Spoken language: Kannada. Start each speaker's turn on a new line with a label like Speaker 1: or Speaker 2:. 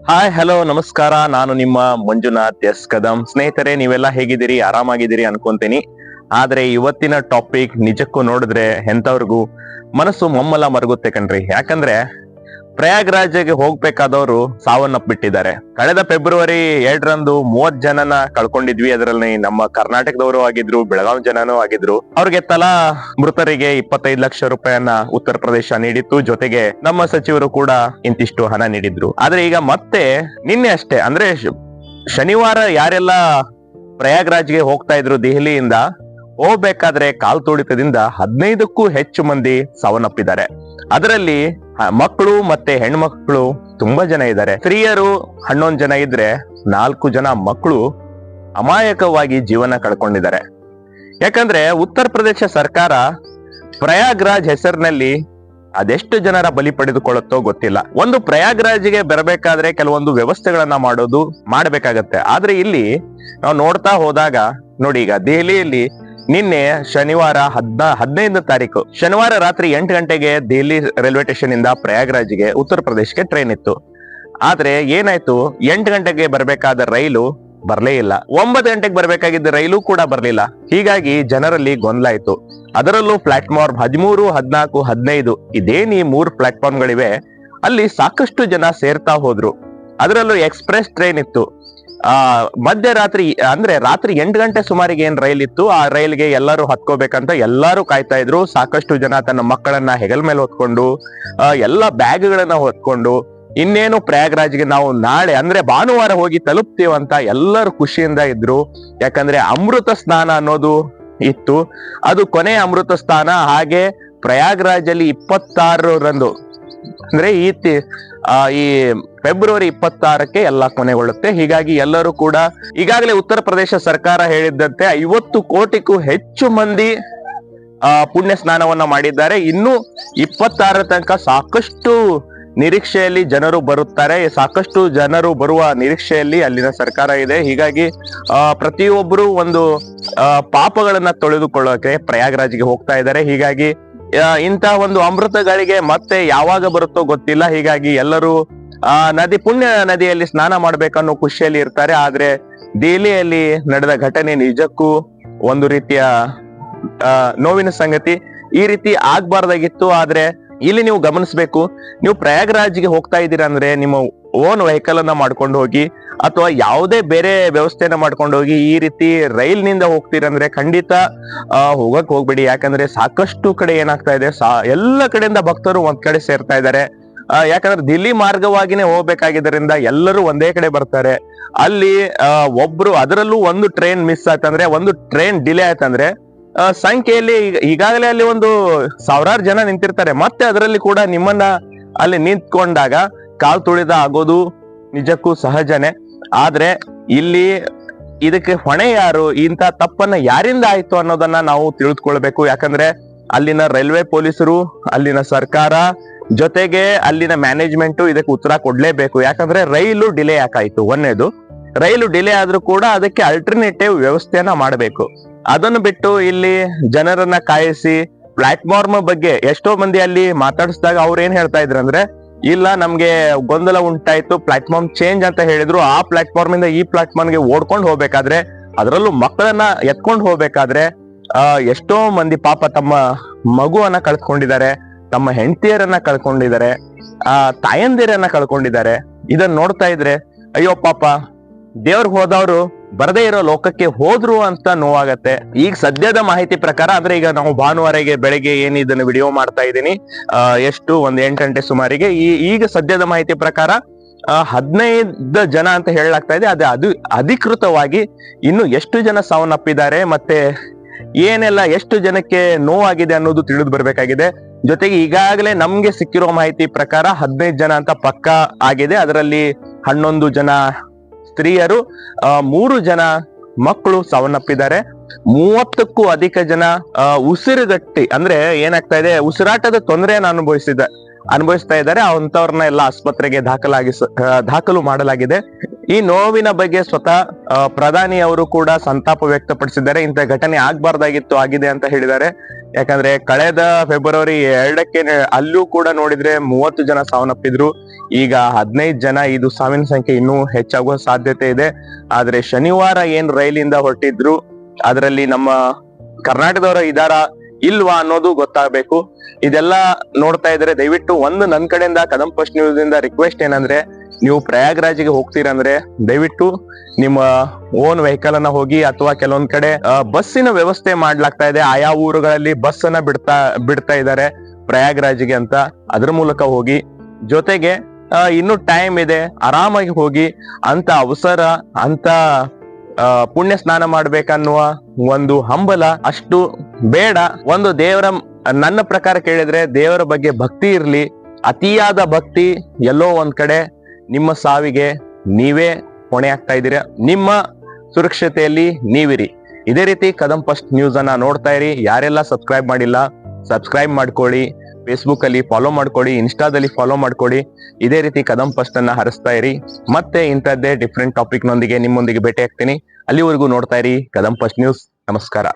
Speaker 1: ಹಾಯ್ ಹಲೋ ನಮಸ್ಕಾರ. ನಾನು ನಿಮ್ಮ ಮಂಜುನಾಥ್ ಎಸ್ ಕದಂ. ಸ್ನೇಹಿತರೆ, ನೀವೆಲ್ಲ ಹೇಗಿದ್ದೀರಿ? ಆರಾಮಾಗಿದ್ದೀರಿ ಅನ್ಕೊಂತೀನಿ. ಆದ್ರೆ ಇವತ್ತಿನ ಟಾಪಿಕ್ ನಿಜಕ್ಕೂ ನೋಡಿದ್ರೆ ಎಂತವ್ರಿಗೂ ಮನಸ್ಸು ಮಮ್ಮಲ ಮರುಗುತ್ತೆ ಕಣ್ರಿ. ಯಾಕಂದ್ರೆ ಪ್ರಯಾಗ್ರಾಜ್ಗೆ ಹೋಗ್ಬೇಕಾದವರು ಸಾವನ್ನಪ್ಪಿಟ್ಟಿದ್ದಾರೆ. ಕಳೆದ ಫೆಬ್ರವರಿ 2ರಂದು 30 ಜನನ ಕಳ್ಕೊಂಡಿದ್ವಿ. ಅದರಲ್ಲಿ ನಮ್ಮ ಕರ್ನಾಟಕದವರು ಆಗಿದ್ರು, ಬೆಳಗಾವಿ ಜನನೂ ಆಗಿದ್ರು. ಅವ್ರಿಗೆ ತಲಾ ಮೃತರಿಗೆ 25 ಲಕ್ಷ ರೂಪಾಯಿಯನ್ನ ಉತ್ತರ ಪ್ರದೇಶ ನೀಡಿತ್ತು. ಜೊತೆಗೆ ನಮ್ಮ ಸಚಿವರು ಕೂಡ ಇಂತಿಷ್ಟು ಹಣ ನೀಡಿದ್ರು. ಆದ್ರೆ ಈಗ ಮತ್ತೆ ನಿನ್ನೆ ಅಷ್ಟೇ, ಅಂದ್ರೆ ಶನಿವಾರ ಯಾರೆಲ್ಲ ಪ್ರಯಾಗ್ರಾಜ್ಗೆ ಹೋಗ್ತಾ ಇದ್ರು ದೆಹಲಿಯಿಂದ, ಹೋಗ್ಬೇಕಾದ್ರೆ ಕಾಲ್ತುಳಿತದಿಂದ 15ಕ್ಕೂ ಹೆಚ್ಚು ಮಂದಿ ಸಾವನ್ನಪ್ಪಿದ್ದಾರೆ. ಅದರಲ್ಲಿ ಮಕ್ಕಳು ಮತ್ತೆ ಹೆಣ್ಮಕ್ಳು ತುಂಬಾ ಜನ ಇದ್ದಾರೆ. ಸ್ತ್ರೀಯರು 11 ಜನ ಇದ್ರೆ 4 ಜನ ಮಕ್ಕಳು ಅಮಾಯಕವಾಗಿ ಜೀವನ ಕಳ್ಕೊಂಡಿದ್ದಾರೆ. ಯಾಕಂದ್ರೆ ಉತ್ತರ ಪ್ರದೇಶ ಸರ್ಕಾರ ಪ್ರಯಾಗ್ರಾಜ್ ಹೆಸರಿನಲ್ಲಿ ಅದೆಷ್ಟು ಜನರ ಬಲಿ ಪಡೆದುಕೊಳ್ಳುತ್ತೋ ಗೊತ್ತಿಲ್ಲ. ಒಂದು ಪ್ರಯಾಗ್ರಾಜ್ಗೆ ಬರಬೇಕಾದ್ರೆ ಕೆಲವೊಂದು ವ್ಯವಸ್ಥೆಗಳನ್ನ ಮಾಡಬೇಕಾಗತ್ತೆ. ಆದ್ರೆ ಇಲ್ಲಿ ನಾವು ನೋಡ್ತಾ ಹೋದಾಗ ನೋಡಿ, ಈಗ ದೆಹಲಿಯಲ್ಲಿ ನಿನ್ನೆ ಶನಿವಾರ 15 ತಾರೀಕು ಶನಿವಾರ ರಾತ್ರಿ 8 ಗಂಟೆಗೆ ದೆಹಲಿ ರೈಲ್ವೆ ಸ್ಟೇಷನ್ ಇಂದ ಪ್ರಯಾಗ್ರಾಜ್ಗೆ ಉತ್ತರ ಪ್ರದೇಶಕ್ಕೆ ಟ್ರೈನ್ ಇತ್ತು. ಆದ್ರೆ ಏನಾಯ್ತು, 8 ಗಂಟೆಗೆ ಬರ್ಬೇಕಾದ ರೈಲು ಬರ್ಲೇ ಇಲ್ಲ. 9 ಗಂಟೆಗೆ ಬರ್ಬೇಕಾಗಿದ್ದ ರೈಲು ಕೂಡ ಬರ್ಲಿಲ್ಲ. ಹೀಗಾಗಿ ಜನರಲ್ಲಿ ಗೊಂದಲ ಆಯ್ತು. ಅದರಲ್ಲೂ ಪ್ಲಾಟ್ಫಾರ್ಮ್ 13, 14, 15 ಇದೇನ್ ಈ 3 ಪ್ಲಾಟ್ಫಾರ್ಮ್ಗಳಿವೆ, ಅಲ್ಲಿ ಸಾಕಷ್ಟು ಜನ ಸೇರ್ತಾ ಹೋದ್ರು. ಅದರಲ್ಲೂ ಎಕ್ಸ್ಪ್ರೆಸ್ ಟ್ರೈನ್ ಇತ್ತು. ಮಧ್ಯರಾತ್ರಿ ಅಂದ್ರೆ ರಾತ್ರಿ 8 ಗಂಟೆ ಸುಮಾರಿಗೆ ಏನ್ ರೈಲ್ ಇತ್ತು, ಆ ರೈಲ್ಗೆ ಎಲ್ಲರೂ ಹತ್ಕೋಬೇಕಂತ ಎಲ್ಲರೂ ಕಾಯ್ತಾ ಇದ್ರು. ಸಾಕಷ್ಟು ಜನ ತನ್ನ ಮಕ್ಕಳನ್ನ ಹೆಗಲ ಮೇಲೆ ಹೊತ್ಕೊಂಡು, ಎಲ್ಲ ಬ್ಯಾಗ್ಗಳನ್ನ ಹೊತ್ಕೊಂಡು, ಇನ್ನೇನು ಪ್ರಯಾಗ್ರಾಜ್ಗೆ ನಾವು ನಾಳೆ ಅಂದ್ರೆ ಭಾನುವಾರ ಹೋಗಿ ತಲುಪ್ತೀವಂತ ಎಲ್ಲರೂ ಖುಷಿಯಿಂದ ಇದ್ರು. ಯಾಕಂದ್ರೆ ಅಮೃತ ಸ್ನಾನ ಅನ್ನೋದು ಇತ್ತು. ಅದು ಕೊನೆಯ ಅಮೃತ ಸ್ನಾನ. ಹಾಗೆ ಪ್ರಯಾಗ್ರಾಜ್ ಅಲ್ಲಿ 26ರಂದು ಅಂದ್ರೆ ಈ ಫೆಬ್ರವರಿ 26ಕ್ಕೆ ಎಲ್ಲ ಕೊನೆಗೊಳ್ಳುತ್ತೆ. ಹೀಗಾಗಿ ಎಲ್ಲರೂ ಕೂಡ ಈಗಾಗಲೇ ಉತ್ತರ ಪ್ರದೇಶ ಸರ್ಕಾರ ಹೇಳಿದ್ದಂತೆ 50 ಕೋಟಿಗೂ ಹೆಚ್ಚು ಮಂದಿ ಪುಣ್ಯ ಸ್ನಾನವನ್ನ ಮಾಡಿದ್ದಾರೆ. ಇನ್ನು 26 ತನಕ ಸಾಕಷ್ಟು ನಿರೀಕ್ಷೆಯಲ್ಲಿ ಜನರು ಬರುತ್ತಾರೆ. ಸಾಕಷ್ಟು ಜನರು ಬರುವ ನಿರೀಕ್ಷೆಯಲ್ಲಿ ಅಲ್ಲಿನ ಸರ್ಕಾರ ಇದೆ. ಹೀಗಾಗಿ ಪ್ರತಿಯೊಬ್ಬರು ಒಂದು ಪಾಪಗಳನ್ನ ತೊಳೆದುಕೊಳ್ಳೋಕೆ ಪ್ರಯಾಗ್ರಾಜ್ಗೆ ಹೋಗ್ತಾ ಇದ್ದಾರೆ. ಹೀಗಾಗಿ ಇಂತಹ ಒಂದು ಅಮೃತಗಳಿಗೆ ಮತ್ತೆ ಯಾವಾಗ ಬರುತ್ತೋ ಗೊತ್ತಿಲ್ಲ. ಹೀಗಾಗಿ ಎಲ್ಲರೂ ಪುಣ್ಯ ನದಿಯಲ್ಲಿ ಸ್ನಾನ ಮಾಡ್ಬೇಕನ್ನೋ ಖುಷಿಯಲ್ಲಿ ಇರ್ತಾರೆ. ಆದ್ರೆ ದೆಹಲಿಯಲ್ಲಿ ನಡೆದ ಘಟನೆ ನಿಜಕ್ಕೂ ಒಂದು ರೀತಿಯ ನೋವಿನ ಸಂಗತಿ. ಈ ರೀತಿ ಆಗ್ಬಾರ್ದಾಗಿತ್ತು. ಆದ್ರೆ ಇಲ್ಲಿ ನೀವು ಗಮನಿಸ್ಬೇಕು, ನೀವು ಪ್ರಯಾಗ್ರಾಜ್ಗೆ ಹೋಗ್ತಾ ಇದ್ದೀರಾ ಅಂದ್ರೆ ನಿಮ್ಮ ಓನ್ ವೆಹಿಕಲ್ ಅನ್ನ ಮಾಡ್ಕೊಂಡು ಹೋಗಿ, ಅಥವಾ ಯಾವುದೇ ಬೇರೆ ವ್ಯವಸ್ಥೆಯನ್ನ ಮಾಡ್ಕೊಂಡು ಹೋಗಿ. ಈ ರೀತಿ ರೈಲ್ ನಿಂದ ಹೋಗ್ತೀರಂದ್ರೆ ಖಂಡಿತ ಹೋಗಕ್ ಹೋಗ್ಬೇಡಿ. ಯಾಕಂದ್ರೆ ಸಾಕಷ್ಟು ಕಡೆ ಏನಾಗ್ತಾ ಇದೆ, ಎಲ್ಲ ಕಡೆಯಿಂದ ಭಕ್ತರು ಒಂದ್ ಕಡೆ ಸೇರ್ತಾ ಇದ್ದಾರೆ. ಯಾಕಂದ್ರೆ ದಿಲ್ಲಿ ಮಾರ್ಗವಾಗಿನೇ ಹೋಗ್ಬೇಕಾಗಿದ್ದರಿಂದ ಎಲ್ಲರೂ ಒಂದೇ ಕಡೆ ಬರ್ತಾರೆ. ಅಲ್ಲಿ ಒಬ್ರು, ಅದರಲ್ಲೂ ಒಂದು ಟ್ರೈನ್ ಮಿಸ್ ಆಯ್ತಂದ್ರೆ, ಒಂದು ಟ್ರೈನ್ ಡಿಲೇ ಆಯ್ತಂದ್ರೆ ಸಂಖ್ಯೆಯಲ್ಲಿ ಈಗಾಗಲೇ ಅಲ್ಲಿ ಒಂದು 1000 ಜನ ನಿಂತಿರ್ತಾರೆ. ಮತ್ತೆ ಅದರಲ್ಲಿ ಕೂಡ ನಿಮ್ಮನ್ನ ಅಲ್ಲಿ ನಿಂತ್ಕೊಂಡಾಗ ಕಾಲ್ ತುಳಿದ ಆಗೋದು ನಿಜಕ್ಕೂ ಸಹಜನೇ. ಆದ್ರೆ ಇಲ್ಲಿ ಇದಕ್ಕೆ ಹೊಣೆ ಯಾರು, ಇಂಥ ತಪ್ಪನ್ನ ಯಾರಿಂದ ಆಯ್ತು ಅನ್ನೋದನ್ನ ನಾವು ತಿಳಿದುಕೊಳ್ಬೇಕು. ಯಾಕಂದ್ರೆ ಅಲ್ಲಿನ ರೈಲ್ವೆ ಪೊಲೀಸರು, ಅಲ್ಲಿನ ಸರ್ಕಾರ, ಜೊತೆಗೆ ಅಲ್ಲಿನ ಮ್ಯಾನೇಜ್ಮೆಂಟ್ ಇದಕ್ಕೆ ಉತ್ತರ ಕೊಡ್ಲೇಬೇಕು. ಯಾಕಂದ್ರೆ ರೈಲು ಡಿಲೇ ಯಾಕಾಯ್ತು, ಒಂದೇದು ರೈಲು ಡಿಲೇ ಆದ್ರೂ ಕೂಡ ಅದಕ್ಕೆ ಅಲ್ಟರ್ನೇಟಿವ್ ವ್ಯವಸ್ಥೆಯನ್ನ ಮಾಡಬೇಕು. ಅದನ್ನು ಬಿಟ್ಟು ಇಲ್ಲಿ ಜನರನ್ನ ಕಾಯಿಸಿ ಪ್ಲಾಟ್ಫಾರ್ಮ್ ಬಗ್ಗೆ ಎಷ್ಟೋ ಮಂದಿ ಅಲ್ಲಿ ಮಾತಾಡಿಸಿದಾಗ ಅವ್ರು ಏನ್ ಹೇಳ್ತಾ ಇದ್ರು ಅಂದ್ರೆ, ಇಲ್ಲ ನಮ್ಗೆ ಗೊಂದಲ ಉಂಟಾಯ್ತು, ಪ್ಲಾಟ್ಫಾರ್ಮ್ ಚೇಂಜ್ ಅಂತ ಹೇಳಿದ್ರು. ಆ ಪ್ಲಾಟ್ಫಾರ್ಮ್ ಇಂದ ಈ ಪ್ಲಾಟ್ಫಾರ್ಮ್ಗೆ ಓಡ್ಕೊಂಡು ಹೋಗ್ಬೇಕಾದ್ರೆ, ಅದರಲ್ಲೂ ಮಕ್ಕಳನ್ನ ಎತ್ಕೊಂಡು ಹೋಗ್ಬೇಕಾದ್ರೆ ಎಷ್ಟೋ ಮಂದಿ ಪಾಪ ತಮ್ಮ ಮಗುವನ್ನ ಕಳ್ಕೊಂಡಿದ್ದಾರೆ, ತಮ್ಮ ಹೆಂಡತಿಯರನ್ನ ಕಳ್ಕೊಂಡಿದ್ದಾರೆ, ತಾಯಂದಿರನ್ನ ಕಳ್ಕೊಂಡಿದ್ದಾರೆ. ಇದನ್ನ ನೋಡ್ತಾ ಇದ್ರೆ ಅಯ್ಯೋ ಪಾಪ, ದೇವ್ರಿಗೆ ಹೋದವರು ಬರದೇ ಇರೋ ಲೋಕಕ್ಕೆ ಹೋದ್ರು ಅಂತ ನೋವಾಗತ್ತೆ. ಈಗ ಸದ್ಯದ ಮಾಹಿತಿ ಪ್ರಕಾರ, ಅಂದ್ರೆ ಈಗ ನಾವು ಭಾನುವಾರಿಗೆ ಬೆಳಗ್ಗೆ ಏನ್ ಇದನ್ನ ವಿಡಿಯೋ ಮಾಡ್ತಾ ಇದ್ದೀನಿ, ಎಷ್ಟು ಒಂದು 8 ಗಂಟೆ ಸುಮಾರಿಗೆ, ಈಗ ಸದ್ಯದ ಮಾಹಿತಿ ಪ್ರಕಾರ 15 ಜನ ಅಂತ ಹೇಳಲಾಗ್ತಾ ಇದೆ. ಅದು ಅಧಿಕೃತವಾಗಿ ಇನ್ನು ಎಷ್ಟು ಜನ ಸಾವನ್ನಪ್ಪಿದ್ದಾರೆ ಮತ್ತೆ ಏನೆಲ್ಲ ಎಷ್ಟು ಜನಕ್ಕೆ ನೋವಾಗಿದೆ ಅನ್ನೋದು ತಿಳಿದು ಬರ್ಬೇಕಾಗಿದೆ. ಜೊತೆಗೆ ಈಗಾಗಲೇ ನಮ್ಗೆ ಸಿಕ್ಕಿರೋ ಮಾಹಿತಿ ಪ್ರಕಾರ 15 ಜನ ಅಂತ ಪಕ್ಕಾ ಆಗಿದೆ. ಅದರಲ್ಲಿ 11 ಜನ ಸ್ತ್ರೀಯರು, 3 ಜನ ಮಕ್ಕಳು ಸಾವನ್ನಪ್ಪಿದ್ದಾರೆ. 30ಕ್ಕೂ ಅಧಿಕ ಜನ ಉಸಿರುಗಟ್ಟಿ, ಅಂದ್ರೆ ಏನಾಗ್ತಾ ಇದೆ, ಉಸಿರಾಟದ ತೊಂದರೆಯನ್ನು ಅನುಭವಿಸ್ತಾ ಇದ್ದಾರೆ. ಅಂತವ್ರನ್ನ ಎಲ್ಲ ಆಸ್ಪತ್ರೆಗೆ ದಾಖಲು ಮಾಡಲಾಗಿದೆ. ಈ ನೋವಿನ ಬಗ್ಗೆ ಸ್ವತಃ ಪ್ರಧಾನಿ ಅವರು ಕೂಡ ಸಂತಾಪ ವ್ಯಕ್ತಪಡಿಸಿದ್ದಾರೆ. ಇಂಥ ಘಟನೆ ಆಗ್ಬಾರ್ದಾಗಿತ್ತು, ಆಗಿದೆ ಅಂತ ಹೇಳಿದ್ದಾರೆ. ಯಾಕಂದ್ರೆ ಕಳೆದ ಫೆಬ್ರವರಿ 2ಕ್ಕೆ ಅಲ್ಲೂ ಕೂಡ ನೋಡಿದ್ರೆ 30 ಜನ ಸಾವನ್ನಪ್ಪಿದ್ರು. ಈಗ 15 ಜನ. ಇದು ಸಾವಿನ ಸಂಖ್ಯೆ ಇನ್ನೂ ಹೆಚ್ಚಾಗುವ ಸಾಧ್ಯತೆ ಇದೆ. ಆದ್ರೆ ಶನಿವಾರ ಏನ್ ರೈಲಿಂದ ಹೊರಟಿದ್ರು ಅದರಲ್ಲಿ ನಮ್ಮ ಕರ್ನಾಟಕದವರ ಇದಾರ ಇಲ್ವಾ ಅನ್ನೋದು ಗೊತ್ತಾಗಬೇಕು. ಇದೆಲ್ಲ ನೋಡ್ತಾ ಇದ್ರೆ ದಯವಿಟ್ಟು ಒಂದು ನನ್ ಕಡೆಯಿಂದ ಕದಂ ಫಸ್ಟ್ ನ್ಯೂಸ್ ಇಂದ ರಿಕ್ವೆಸ್ಟ್ ಏನಂದ್ರೆ, ನೀವು ಪ್ರಯಾಗ್ರಾಜ್ಗೆ ಹೋಗ್ತೀರಂದ್ರೆ ದಯವಿಟ್ಟು ನಿಮ್ಮ ಓನ್ ವೆಹಿಕಲ್ ಅನ್ನ ಹೋಗಿ, ಅಥವಾ ಕೆಲವೊಂದ್ ಕಡೆ ಬಸ್ಸಿನ ವ್ಯವಸ್ಥೆ ಮಾಡ್ಲಾಗ್ತಾ ಇದೆ. ಆಯಾ ಊರುಗಳಲ್ಲಿ ಬಸ್ ಅನ್ನ ಬಿಡ್ತಾ ಇದ್ದಾರೆ ಪ್ರಯಾಗ್ರಾಜ್ಗೆ ಅಂತ. ಅದ್ರ ಮೂಲಕ ಹೋಗಿ. ಜೊತೆಗೆ ಇನ್ನು ಟೈಮ್ ಇದೆ, ಆರಾಮಾಗಿ ಹೋಗಿ. ಅಂತ ಅವಸರ, ಅಂತ ಪುಣ್ಯ ಸ್ನಾನ ಮಾಡ್ಬೇಕನ್ನುವ ಒಂದು ಹಂಬಲ ಅಷ್ಟು ಬೇಡ. ಒಂದು ದೇವರ, ನನ್ನ ಪ್ರಕಾರ ಕೇಳಿದ್ರೆ ದೇವರ ಬಗ್ಗೆ ಭಕ್ತಿ ಇರ್ಲಿ. ಅತಿಯಾದ ಭಕ್ತಿ ಎಲ್ಲೋ ಒಂದ್ ಕಡೆ ನಿಮ್ಮ ಸಾವಿಗೆ ನೀವೇ ಹೊಣೆ ಆಗ್ತಾ ಇದ್ದೀರಾ. ನಿಮ್ಮ ಸುರಕ್ಷತೆಯಲ್ಲಿ ನೀವಿರಿ. ಇದೇ ರೀತಿ ಕದಂ ಫಸ್ಟ್ ನ್ಯೂಸ್ ಅನ್ನ ನೋಡ್ತಾ ಇರಿ. ಯಾರೆಲ್ಲ ಸಬ್ಸ್ಕ್ರೈಬ್ ಮಾಡಿಲ್ಲ ಸಬ್ಸ್ಕ್ರೈಬ್ ಮಾಡ್ಕೊಳ್ಳಿ. ಫೇಸ್ಬುಕ್ ಅಲ್ಲಿ ಫಾಲೋ ಮಾಡ್ಕೊಳ್ಳಿ, ಇನ್ಸ್ಟಾದಲ್ಲಿ ಫಾಲೋ ಮಾಡ್ಕೊಳ್ಳಿ. ಇದೇ ರೀತಿ ಕದಂ ಫಸ್ಟ್ ಅನ್ನ ಹರಿಸ್ತಾ ಇರಿ. ಮತ್ತೆ ಇಂಥದ್ದೇ ಡಿಫ್ರೆಂಟ್ ಟಾಪಿಕ್ ನೊಂದಿಗೆ ನಿಮ್ಮೊಂದಿಗೆ ಭೇಟಿ ಆಗ್ತೀನಿ. ಅಲ್ಲಿವರೆಗೂ ನೋಡ್ತಾ ಇರಿ ಕದಂ ಫಸ್ಟ್ ನ್ಯೂಸ್. ನಮಸ್ಕಾರ.